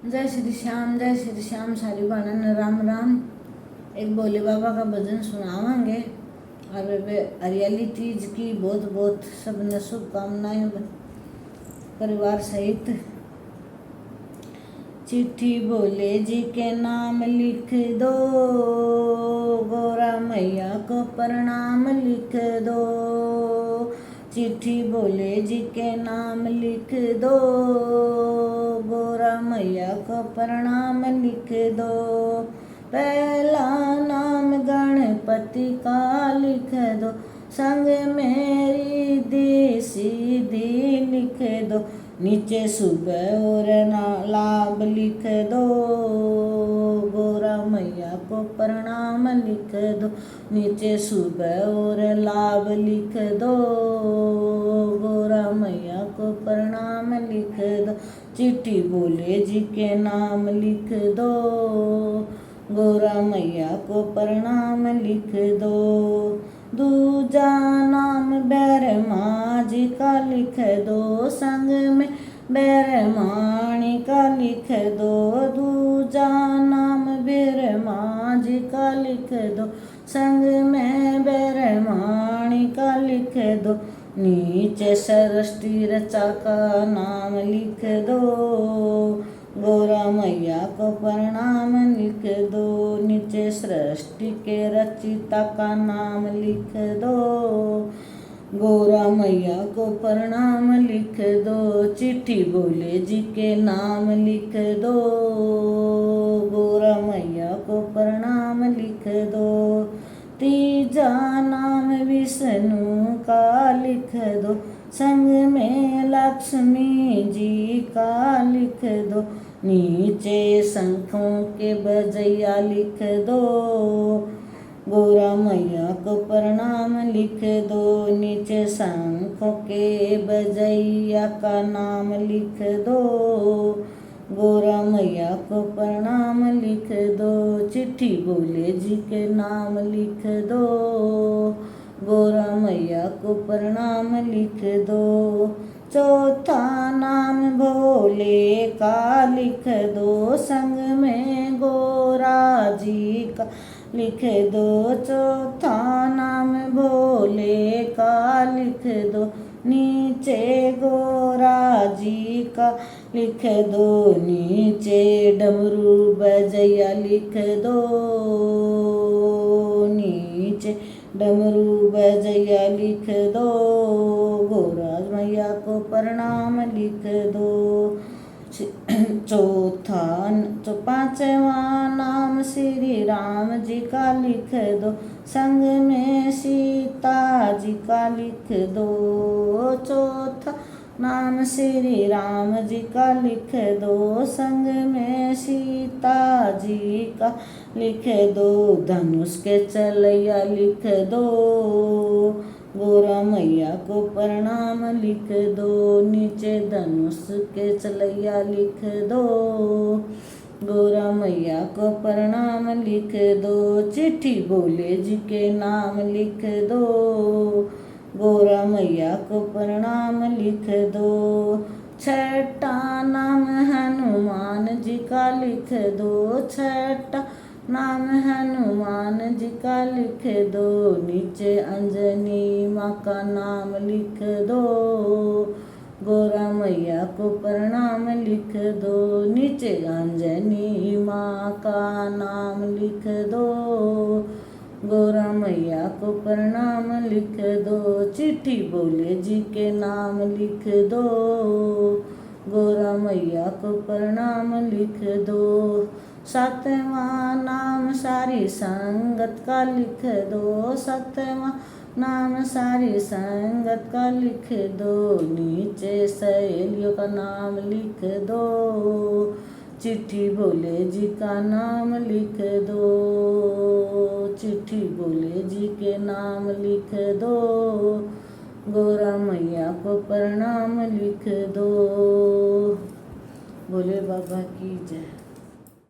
जय श्री श्याम सारी बाणन राम राम। एक भोले बाबा का भजन सुनावांगे और वे हरियाली तीज की बहुत बहुत सबने शुभकामनाएं परिवार सहित। चिट्ठी भोले जी के नाम लिख दो, गोरा मैया को प्रणाम लिख दो। चिट्ठी भोले जी के नाम लिख दो, गोरा मैया को प्रणाम लिख दो। पहला नाम गणपति का लिख दो, संग मेरी दी सीधी लिख दो। नीचे सुबह और लाभ लिख दो, गोरा मैया को प्रणाम लिख दो। नीचे सुबह और लाभ लिख दो, गोरा मैया को प्रणाम लिख दो। चिट्ठी भोले जी के नाम लिख दो, गोरा मैया को प्रणाम लिख दो। दूजा नाम बैरमा जी का लिख दो, संग में बैरमाणी का लिख दो। दूजा नाम बैरमा जी का लिख दो, संग में बैरमाणी का लिख दो। नीचे सरस्वती रचा का नाम लिख दो, गोरा मैया को प्रणाम लिख दो। नीचे सृष्टि के रचिता का नाम लिख दो, गोरा मैया को प्रणाम लिख दो। चिट्ठी भोले जी के नाम लिख दो, गोरा मैया को प्रणाम लिख दो। तीजा नाम विष्णु का लिख दो, संग में लक्ष्मी जी का लिख दो। नीचे शंखों के बजैया लिख दो, गोरा मैया को प्रणाम लिख दो। नीचे शंखों के बजैया का नाम लिख दो, गोरा मैया को प्रणाम लिख दो। चिट्ठी भोले जी के नाम लिख दो, गोरा मैया को प्रणाम लिख दो। चौथा नाम भोले का लिख दो, संग में गोरा जी का लिख दो। चौथा नाम भोले का लिख दो, नीचे गोरा जी का लिख दो। नीचे डमरू बजैया लिख दो, नीचे डमरू बजैया लिख दो। गोरा मैया को प्रणाम लिख दो। पांचवा नाम श्री राम जी का लिख दो, संग में सीता जी का लिख दो। चौथा नाम श्री राम जी का लिख दो, संग में सीता जी का लिख दो। धनुष के चलैया लिख दो, गोरा मैया को प्रणाम लिख दो। नीचे धनुष के चलैया लिख दो, गोरा मैया को प्रणाम लिख दो। चिट्ठी भोले जी के नाम लिख दो, गोरा मैया को प्रणाम लिख दो। छठा नाम हनुमान जी का लिख दो, छठा नाम हनुमान जी का लिख दो। नीचे अंजनी माँ का नाम लिख दो, गोरा मैया को प्रणाम लिख दो। नीचे अंजनी माँ का नाम लिख दो, गोरा मैया को प्रणाम लिख दो। चिट्ठी भोले जी के नाम लिख दो, गोरा मैया को प्रणाम लिख दो। सातवां नाम सारी संगत का लिख दो, सातवां नाम सारी संगत का लिख दो। नीचे सहेलियों का नाम लिख दो, चिट्ठी भोले जी का नाम लिख दो। चिट्ठी भोले जी के नाम लिख दो, गोरा मैया को प्रणाम लिख दो। भोले बाबा की जय।